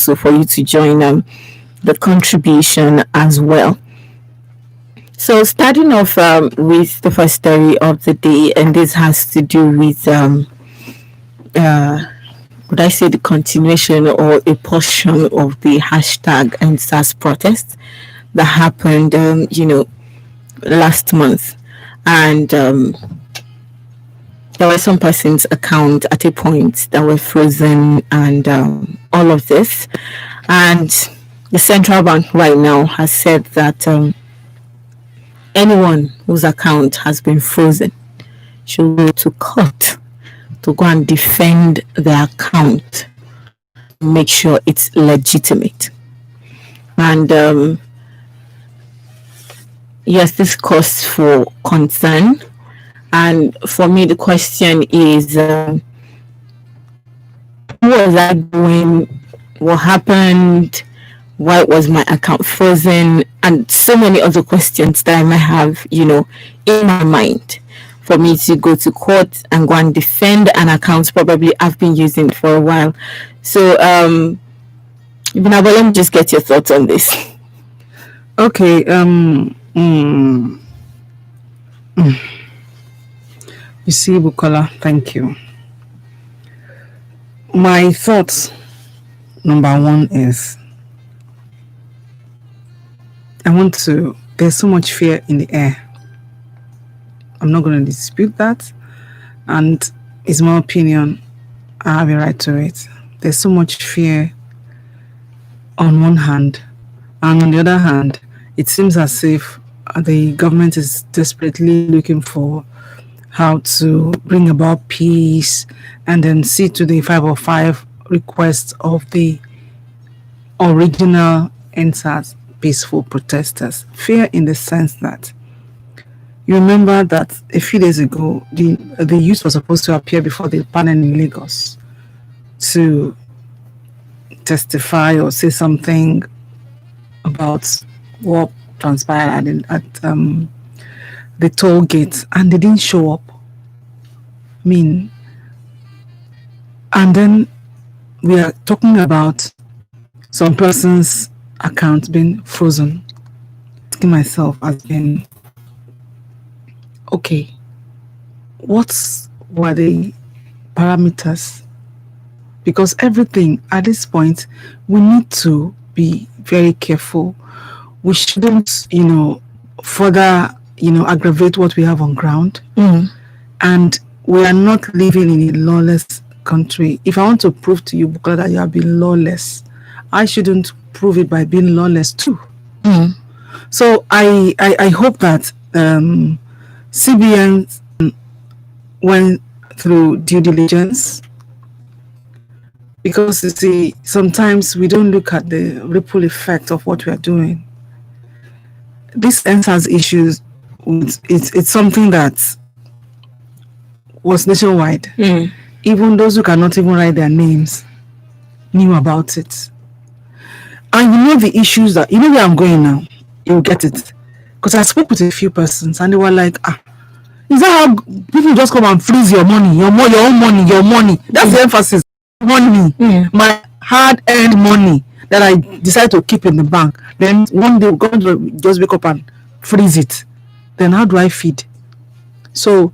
also for you to join the contribution as well. So starting off with the first story of the day, and this has to do with would I say the continuation or a portion of the hashtag and SARS protest that happened, last month, and there were some persons' accounts at a point that were frozen, and all of this, and the central bank right now has said that anyone whose account has been frozen should go to court to go and defend their account, make sure it's legitimate. And yes, this calls for concern. And for me, the question is, what was I doing? What happened? Why was my account frozen? And so many other questions that I might have, in my mind, for me to go to court and go and defend an account probably I've been using for a while. So, Ibn, let me just get your thoughts on this. Okay. You see, Bukola, thank you. My thoughts, number one is, there's so much fear in the air. I'm not going to dispute that. And it's my opinion. I have a right to it. There's so much fear on one hand. And on the other hand, it seems as if the government is desperately looking for how to bring about peace and then see to the 505 requests of the original NSAS peaceful protesters. Fear in the sense that you remember that a few days ago, the youth was supposed to appear before the panel in Lagos to testify or say something about what transpired at the toll gate, and they didn't show up. And then we are talking about some person's account being frozen. Asking myself as in, okay, what were the parameters? Because everything at this point, we need to be very careful. We shouldn't, further, aggravate what we have on ground. And we are not living in a lawless country. If I want to prove to you, Bukola, that you have been lawless, I shouldn't prove it by being lawless too. So I hope that CBN went through due diligence, because you see, sometimes we don't look at the ripple effect of what we are doing. This NSAS issues, it's something that was nationwide. Even those who cannot even write their names knew about it. And the issues that, where I'm going now, you'll get it. Because I spoke with a few persons and they were like, is that how people just come and freeze your money, your own money, your money? That's the emphasis. Money, my hard-earned money that I decided to keep in the bank. Then one day, God will just wake up and freeze it. Then how do I feed? So,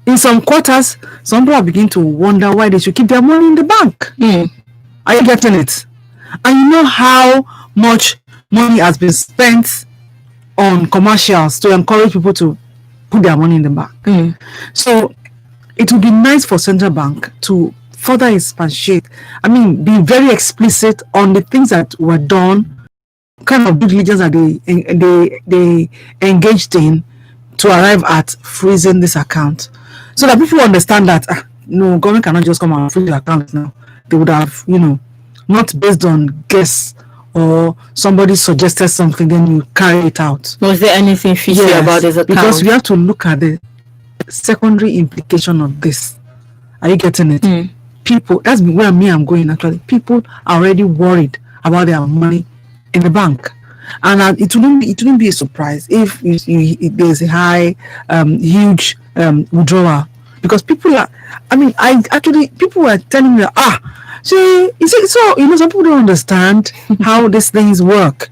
in some quarters, some people are beginning to wonder why they should keep their money in the bank. Are you getting it? And you know how much money has been spent on commercials to encourage people to put their money in the bank. So it would be nice for central bank to further expatiate. Be very explicit on the things that were done, kind of due diligence that they engaged in to arrive at freezing this account, so that people understand that no, government cannot just come and freeze your account now. They would have, not based on guess or somebody suggested something, then you carry it out. Was there anything fishy about this account? Because we have to look at the secondary implication of this. Are you getting it? People, that's where I'm going actually. People are already worried about their money in the bank. And it wouldn't be a surprise if there's a high, huge withdrawal, because people are. People were telling me, you see, so some people don't understand how these things work.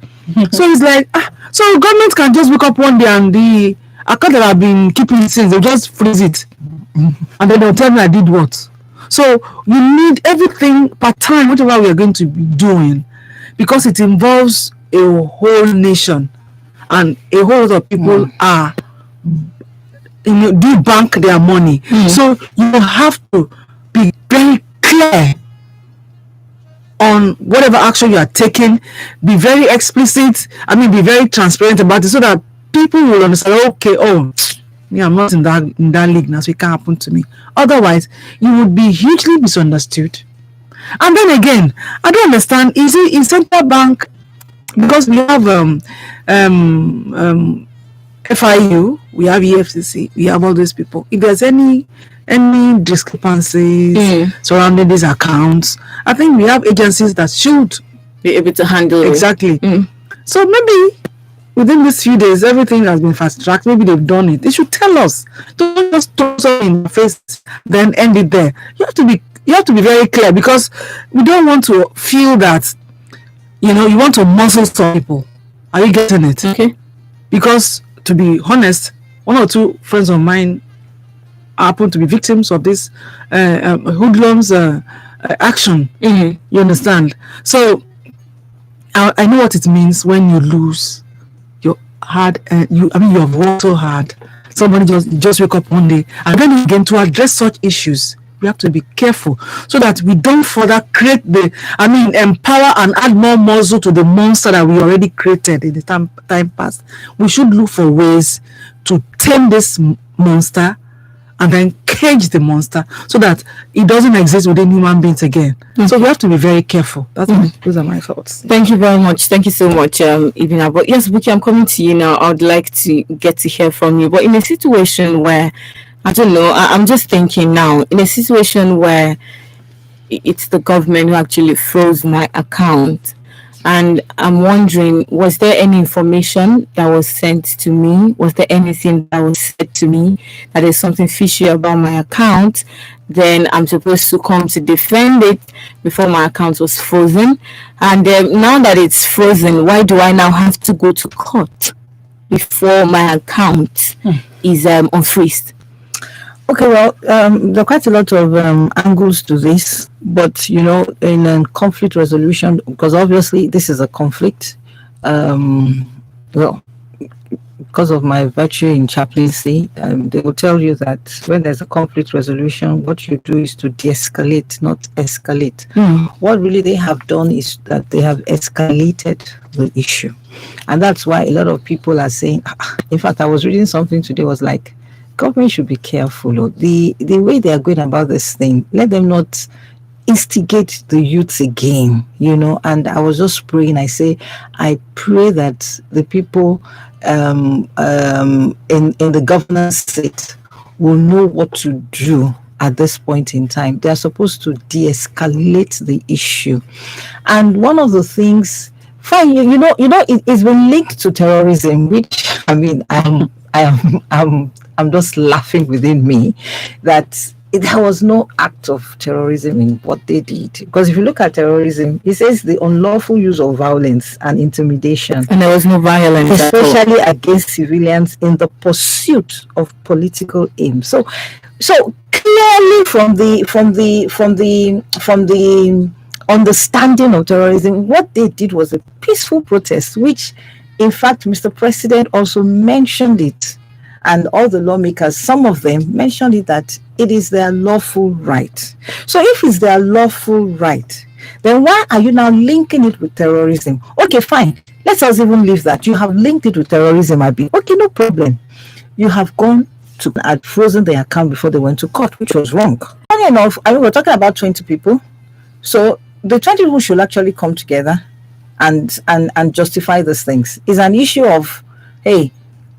So it's like, so government can just wake up one day and the account that I've been keeping since, they'll just freeze it. And then they'll tell me I did what. So you need everything part time, whatever we are going to be doing, because it involves a whole nation, and a whole lot of people are do bank their money. So you have to be very clear on whatever action you are taking. Be very explicit. Be very transparent about it, so that people will understand. Okay, I'm not in that league now, so it can't happen to me. Otherwise, you would be hugely misunderstood. And then again, I don't understand. Is it in central bank, because we have FIU, we have EFCC, we have all these people. If there's any discrepancies surrounding these accounts, I think we have agencies that should be able to handle it. Exactly. So maybe within these few days, everything has been fast-tracked. Maybe they've done it. They should tell us. Don't just throw something in the face, then end it there. You have to be very clear, because we don't want to feel that, you want to muzzle some people. Are you getting it? Okay. Because, to be honest, one or two friends of mine happen to be victims of this hoodlums action. You understand? So, I know what it means when you lose your hard. You have worked so hard. Somebody just wake up one day, and then again, to address such issues, we have to be careful, so that we don't further empower and add more muzzle to the monster that we already created in the time past. We should look for ways to tame this monster and then cage the monster, so that it doesn't exist within human beings again. So we have to be very careful. Those are my thoughts. Thank you very much. Thank you so much, Ibina. But yes, Buki, I'm coming to you now. I would like to get to hear from you. But in a situation where, I don't know, I'm just thinking now, in a situation where it's the government who actually froze my account, and I'm wondering, was there any information that was sent to me? Was there anything that was said to me that there's something fishy about my account? Then I'm supposed to come to defend it before my account was frozen. And now that it's frozen, why do I now have to go to court before my account is unfreezed? Okay, well, there are quite a lot of angles to this, but in conflict resolution, because obviously this is a conflict, because of my virtue in chaplaincy, they will tell you that when there's a conflict resolution, what you do is to de-escalate, not escalate. What really they have done is that they have escalated the issue, and that's why a lot of people are saying. In fact, I was reading something today, was like, government should be careful. The way they are going about this thing, let them not instigate the youths again, and I was just praying. I pray that the people in the governance seat will know what to do at this point in time. They are supposed to de-escalate the issue. And one of the things, fine, it's been linked to terrorism, which I'm just laughing within me that there was no act of terrorism in what they did. Because if you look at terrorism, it says the unlawful use of violence and intimidation. And there was no violence, especially against civilians in the pursuit of political aims. So clearly from the understanding of terrorism, what they did was a peaceful protest, which in fact Mr. President also mentioned it. And all the lawmakers, some of them mentioned it, that it is their lawful right. So if it's their lawful right, then why are you now linking it with terrorism? Okay, fine. Let us even leave that. You have linked it with terrorism, Abi. Okay, no problem. You have gone to had frozen their account before they went to court, which was wrong. Funny enough, we're talking about 20 people. So the 20 people should actually come together and justify these things. It's an issue of, hey,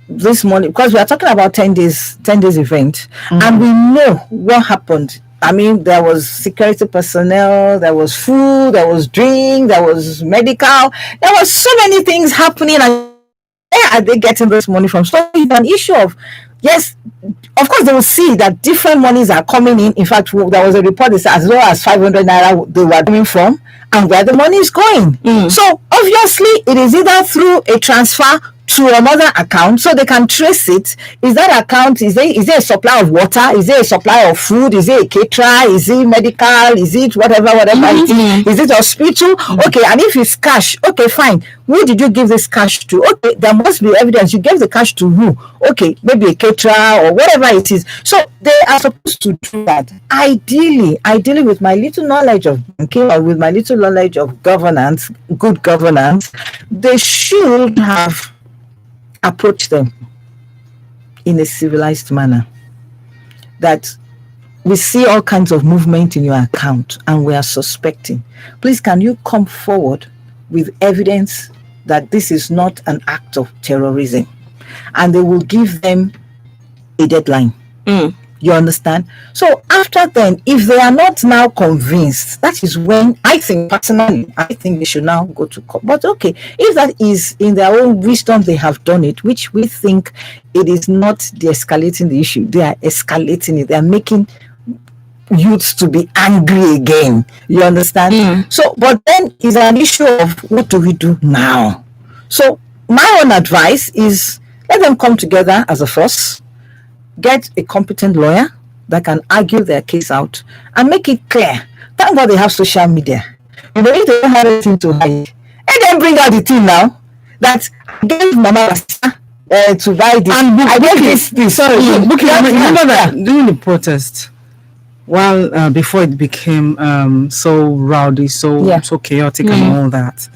this morning, because we are talking about 10 days event, and we know what happened. There was security personnel, there was food, there was drink, there was medical, there was so many things happening, and where are they getting this money from? So it's an issue of yes, of course, they will see that different monies are coming in. In fact, there was a report that said as low as 500 naira they were coming from, and where the money is going. So obviously, it is either through a transfer to another account, so they can trace it. Is that account, is there a supply of water? Is there a supply of food? Is it a caterer? Is it medical? Is it whatever it is? Is it hospital? Okay, and if it's cash, okay, fine. Who did you give this cash to? Okay, there must be evidence. You gave the cash to who? Okay, maybe a caterer or whatever it is. So they are supposed to do that. Ideally, with my little knowledge of banking or with my little knowledge of governance, good governance, they should have approach them in a civilized manner. That we see all kinds of movement in your account and we are suspecting. Please, can you come forward with evidence that this is not an act of terrorism? And they will give them a deadline. You understand? So after then, if they are not now convinced, that is when I think personally, they should now go to court. But okay, if that is in their own wisdom, they have done it, which we think it is not de-escalating the issue. They are escalating it. They are making youths to be angry again. You understand? So, but then is an issue of what do we do now? So my own advice is let them come together as a force, get a competent lawyer that can argue their case out and make it clear. Thank God they have social media. You know, if they don't have anything to hide, and then bring out the thing now that I gave Mama to buy this. And I gave this. Sorry, remember that during the protest, while before it became so rowdy, so chaotic and all that.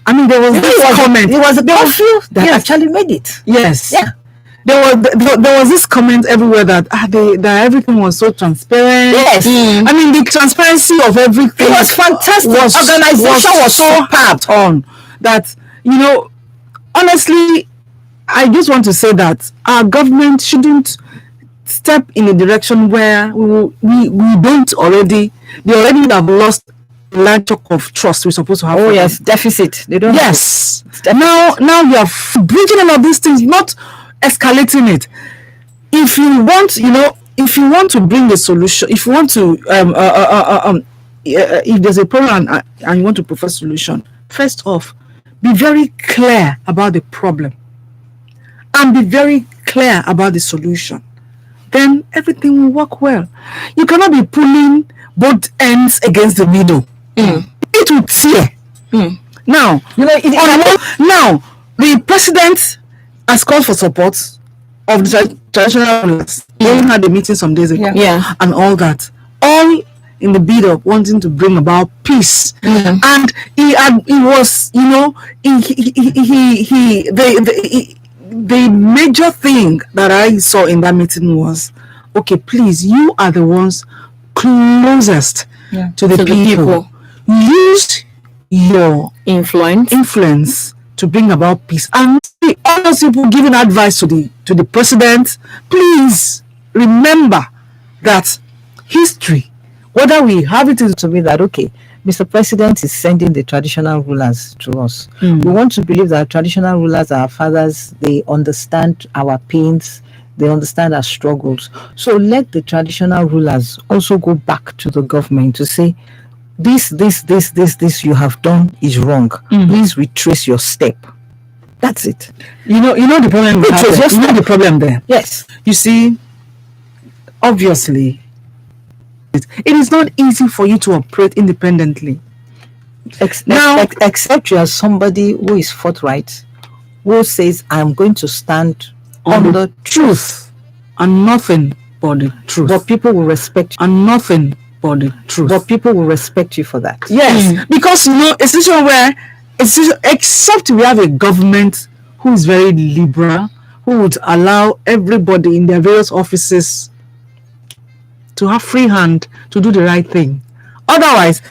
I mean, there was this comment. It was a curfew that actually made it. Yes. Yeah. There was this comment everywhere that that everything was so transparent. Yes. I mean, the transparency of everything was fantastic. Organization was so packed on that, you know, honestly, I just want to say that our government shouldn't step in a direction where we don't already, they already have lost a large chunk of trust we're supposed to have. Oh yes, deficit. They don't. Yes. Now we are bridging all of these things, not escalating it. If you want, if you want to bring a solution, if you want to, if there's a problem and you want to propose a solution, first off, be very clear about the problem and be very clear about the solution. Then everything will work well. You cannot be pulling both ends against the middle. It will tear. Now, now the president has called for support of the traditional rulers. He had a meeting some days ago, and all that, all in the bid of wanting to bring about peace. And he was, the major thing that I saw in that meeting was, okay, please, you are the ones closest to the people. Use your influence to bring about peace. And all those people giving advice to the president, please remember that history, whether we have it to be that, okay, Mr. President is sending the traditional rulers to us. We want to believe that traditional rulers are our fathers. They understand our pains. They understand our struggles. So let the traditional rulers also go back to the government to say, this you have done is wrong. Please retrace your step. That's it. You know the problem. The problem there. Yes. You see, obviously, it is not easy for you to operate independently. Except you are somebody who is forthright, who says, I'm going to stand on the truth and nothing but the truth. But people will respect you. And nothing but the truth. But people will respect you for that. Yes, because a situation where, except we have a government who is very liberal, who would allow everybody in their various offices to have free hand to do the right thing. Otherwise,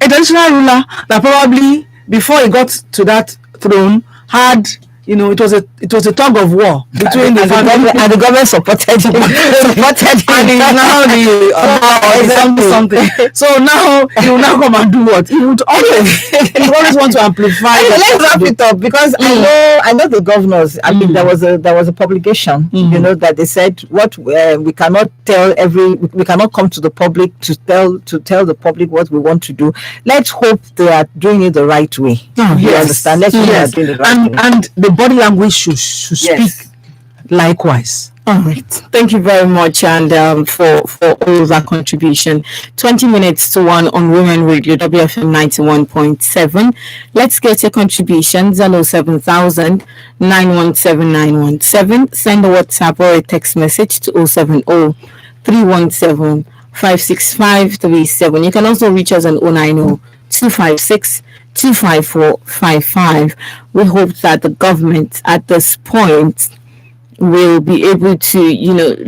a traditional ruler that probably before he got to that throne had it was a tug of war between the family, and the government supported him. and he's now the something. So now he will now come and do what? He always want to amplify. Let's wrap it up, because I know the governors. I mean, there was a publication, that they said what we cannot come to the public to tell the public what we want to do. Let's hope they are doing it the right way. You understand? Let's hope they are doing it the right way. And the body language should speak likewise. All right. Thank you very much, and for all of that contribution. 20 minutes to 1 on Women Radio, WFM 91.7. Let's get your contributions. 07000 917 917. Send a WhatsApp or a text message to 070 317 56537. You can also reach us on 090 256 25455. We hope that the government at this point will be able to,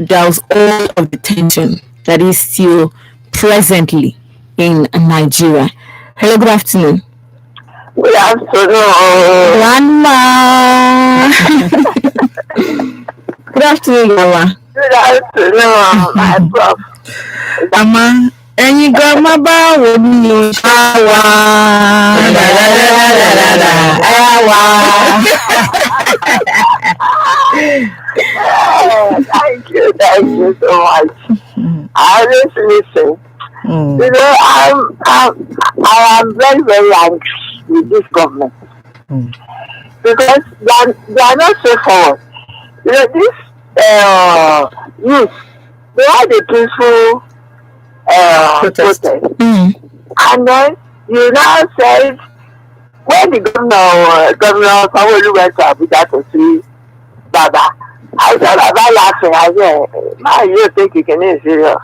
douse all of the tension that is still presently in Nigeria. Hello, good afternoon. Good afternoon. Grandma. Good afternoon, Grandma. Good afternoon, my prof. Grandma, ẹ̀yin grandma báwo ni o ṣe wà? Thank you so much. I always listen. I am very, very angry with this government because they are not straightforward. This youth, they had a peaceful protest. And then you now said when the governor Sanwo-Olu went to Abuja to see Baba, I said Baba laughing. I said, man, you think you can is serious?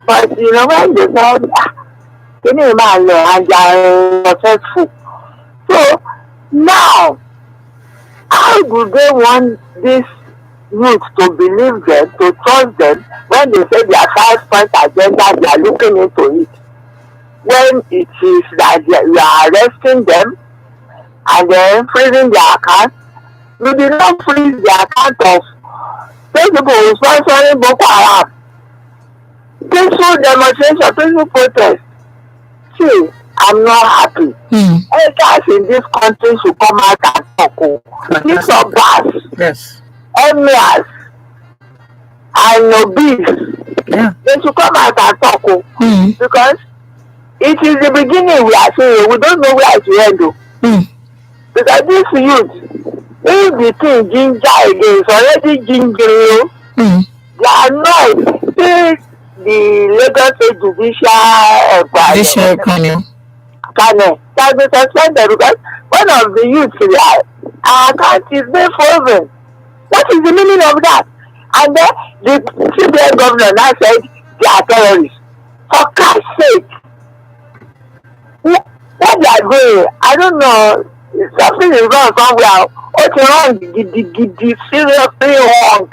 But when they said, can you imagine, and they are successful. So now, how do they want this youth to believe them, to trust them, when they say their 5-point agenda, they are looking into it? When it is that you are arresting them and then freezing their account, you did not freeze the account of those people who sponsoring Boko Haram. Peaceful demonstration, peaceful protest. See, I'm not happy. Guys in this country should come out and talk. These are bars, Yes. emirs, and nobles. Yeah. They should come out and talk. Because it is the beginning we are seeing. We don't know where it will end. Because this youth, if the thing ginger again, it's already gingering. They are not. See the Lagos State Judicial Panel. can be suspended because one of the youths here, our account is being frozen. What is the meaning of that? And then the CBN governor now said they are terrorists. For Christ's sake, what they are doing, I don't know. Something is wrong somewhere. What's wrong? Seriously wrong.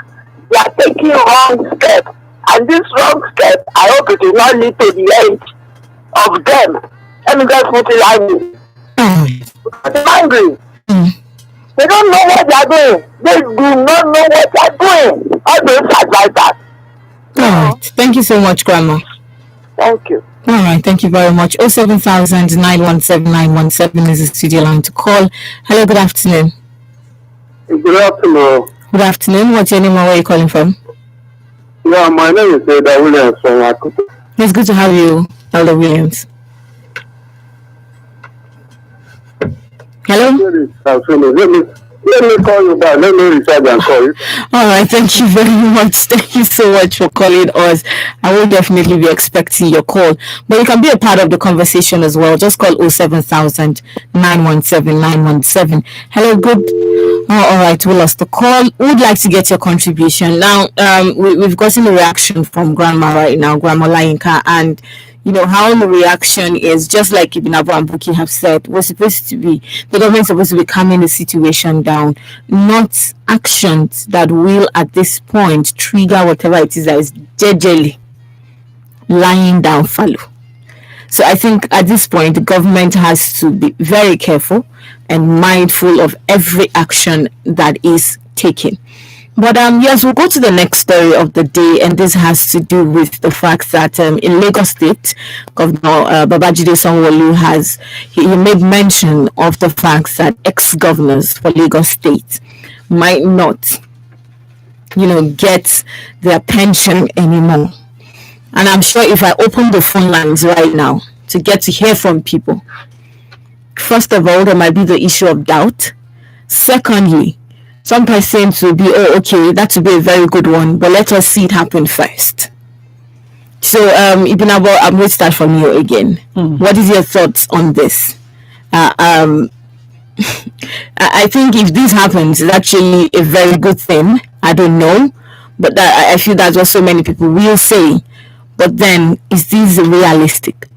They are taking wrong steps. And this wrong step, I hope it will not lead to the end of them. Let me just put it like this. I'm angry. They don't know what they are doing. They do not know what they are doing. All those advisors. All right. Thank you so much, Grandma. Thank you. All right. Thank you very much. 07000 917 917 is the studio line to call. Hello, good afternoon. Good afternoon. Good afternoon. What's your name and where are you calling from? Yeah, my name is Elder Williams from Akutu. It's good to have you, Elder Williams. Hello? Let me call you back. Let me recharge and call you. All right, thank you very much. Thank you so much for calling us. I will definitely be expecting your call. But you can be a part of the conversation as well. Just call 07000 917 917. Hello, good. Oh, all right, we lost the call. We would like to get your contribution. Now, we've gotten a reaction from Grandma right now, Grandma Layinka, and how the reaction is just like Ibn Abu and Buki have said. The government supposed to be calming the situation down, not actions that will at this point trigger whatever it is that is jejely lying down fallow. So I think at this point, the government has to be very careful and mindful of every action that is taken. But yes, we'll go to the next story of the day, and this has to do with the fact that in Lagos State, Governor Babajide Sanwo-Olu he made mention of the fact that ex-governors for Lagos State might not, get their pension anymore. And I'm sure if I open the phone lines right now to get to hear from people, first of all, there might be the issue of doubt. Secondly, some persons will be, oh, okay, that would be a very good one, but let us see it happen first. So, Ibn Abo, I'm going to start from you again. What is your thoughts on this? I think if this happens, it's actually a very good thing. I don't know, but I feel that's what so many people will say. But then, is this realistic?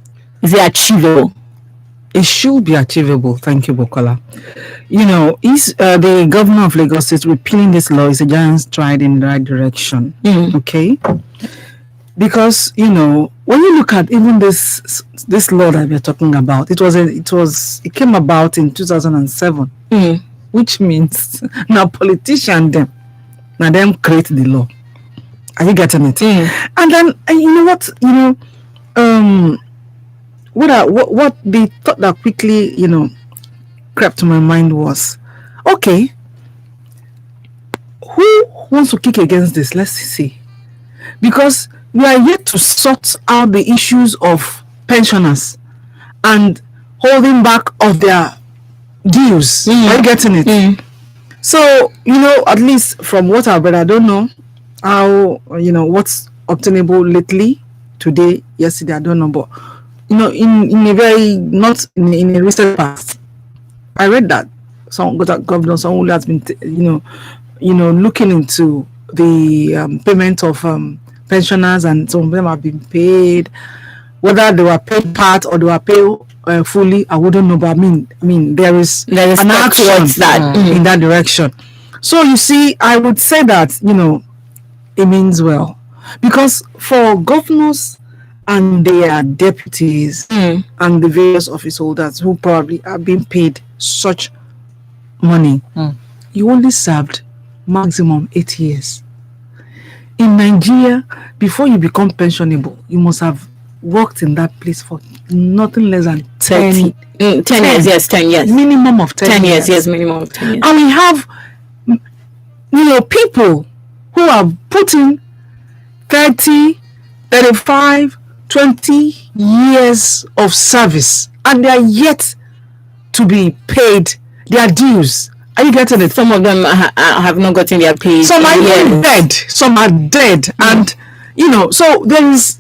Is it achievable? It should be achievable. Thank you, Bukola. Is the governor of Lagos State repealing this law is a giant stride in the right direction. Okay, because when you look at even this law that we're talking about, it came about in 2007, which means now politicians them create the law. Are you getting it? And then you know what? What the thought that quickly crept to my mind was, okay, who wants to kick against this? Let's see, because we are yet to sort out the issues of pensioners and holding back of their dues. Are you getting it? So at least from what I've read, I don't know how what's obtainable lately, today, yesterday, I don't know, but in a very not in a recent past, I read that Governor Sanwo-Olu has been looking into the payment of pensioners, and some of them have been paid. Whether they were paid part or they were paid fully, I wouldn't know. But I mean, there is an action towards that in that direction. So you see, I would say that it means well, because for governors and their deputies and the various office holders who probably are being paid such money, you only served maximum 8 years. In Nigeria, before you become pensionable, you must have worked in that place for nothing less than 10 years. Yes, 10 years. Minimum of 10 years. Yes, minimum of 10 years. And we have people who have put in 30, 35, 20 years of service, and they are yet to be paid their dues. Are you getting it? Some of them have not gotten their pay. Some are even dead. Some are dead, and so there is.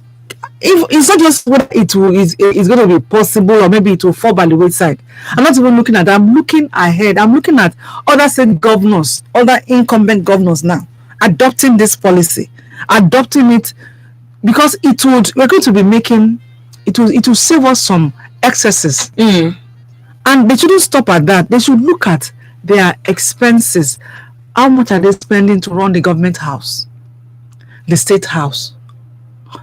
If it's not just what it's going to be possible, or maybe it will fall by the wayside. I'm not even looking at that. I'm looking ahead. I'm looking at other state governors, other incumbent governors now adopting this policy, adopting it, because we're going to be making it will save us some excesses. And they shouldn't stop at that. They should look at their expenses. How much are they spending to run the government house, the state house?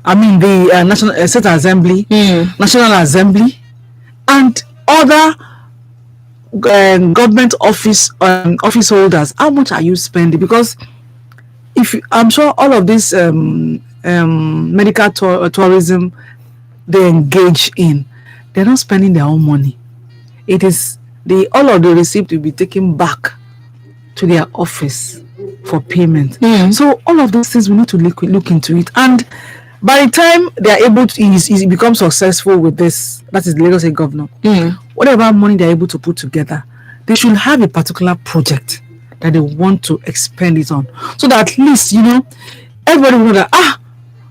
I mean, the National State Assembly, National Assembly, and other government office holders. How much are you spending? Because I'm sure all of this medical tourism they engage in, they're not spending their own money. It is all of the receipt will be taken back to their office for payment. So all of those things we need to look into it, and by the time they are able to become successful with this, that is the Lagos State governor, whatever money they are able to put together, they should have a particular project that they want to expend it on, so that at least everybody will know that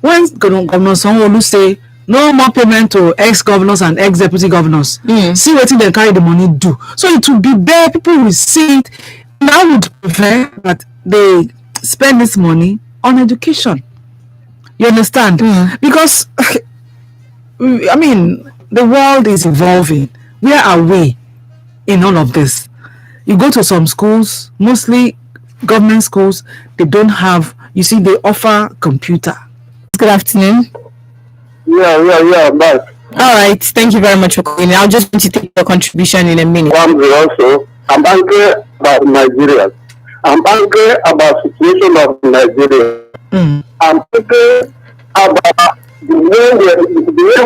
when Governor Sanwo-Olu say no more payment to ex-governors and ex-deputy governors, see what they carry the money do. So it will be there, people will see it, and I would prefer that they spend this money on education. You understand? Because I mean, the world is evolving. Where are we in all of this? You go to some schools, mostly government schools, they don't have, they offer computer. Good afternoon. Yeah, bye. All right. Thank you very much for calling. I'll just want to take your contribution in a minute. Also, I'm angry about Nigeria. I'm angry about situation of Nigeria. I'm angry about the way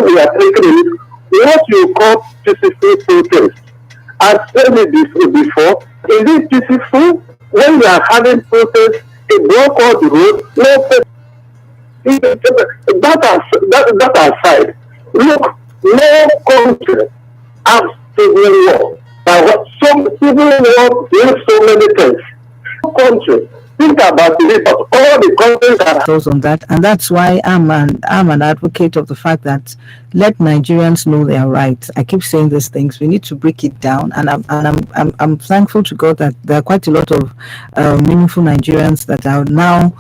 we are taking it. What you call peaceful protest. I've said it before. Is it peaceful when we are having protests? A block all the road. No, that aside. Look, no country has civil war. But some civil war means so many things. No country. Think about it. But all the countries that thoughts on that, and that's why I'm an advocate of the fact that let Nigerians know they are right. I keep saying these things. We need to break it down, and I'm thankful to God that there are quite a lot of meaningful Nigerians that are now,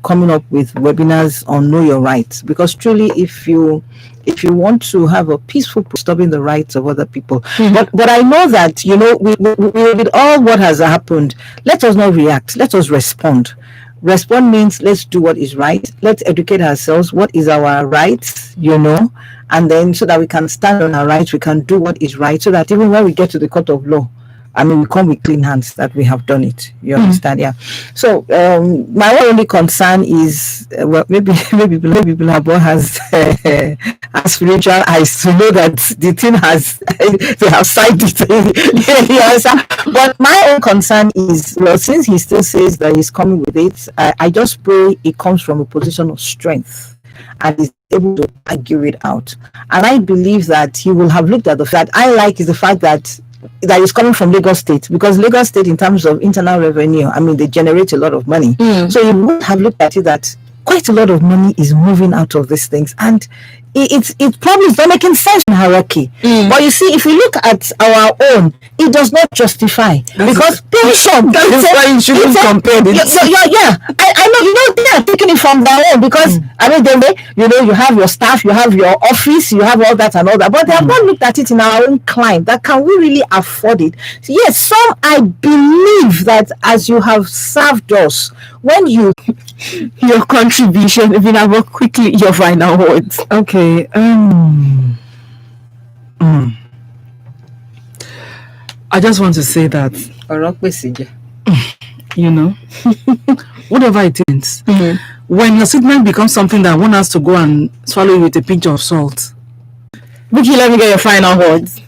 coming up with webinars on Know Your Rights, because truly, if you want to have a peaceful stopping the rights of other people, but I know that we with all what has happened, let us not react. Let us respond. Respond means let's do what is right. Let's educate ourselves. What is our rights, and then so that we can stand on our rights, we can do what is right, so that even when we get to the court of law, we come with clean hands that we have done it. You understand? Yeah. So my only concern is, maybe Bilabo has a spiritual eyes to know that the thing has they have signed it. Yes. But my own concern is, since he still says that he's coming with it, I just pray it comes from a position of strength and is able to argue it out. And I believe that he will have looked at the fact. I like is the fact that is coming from Lagos State, because Lagos State, in terms of internal revenue, they generate a lot of money. So you would have looked at it that quite a lot of money is moving out of these things, and it probably is not making sense in hierarchy. But you see, if you look at our own, it does not justify, because pension. That's why you shouldn't compare it. Yeah. I know. They are taking it from their own, because you have your staff, you have your office, you have all that and all that, but they have not looked at it in our own climate. That can we really afford it? So yes, some, I believe that as you have served us, when you your contribution, Vinabo, quickly your final words. Okay. I just want to say that, whatever it is, when your statement becomes something that one has to go and swallow it with a pinch of salt. Vicky, let me get your final words.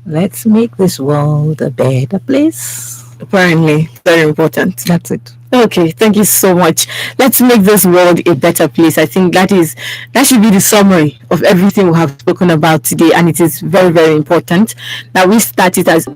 Let's make this world a better place. Apparently, very important. That's it. Okay, thank you so much. Let's make this world a better place. I think that should be the summary of everything we have spoken about today, and it is very, very important that we start it as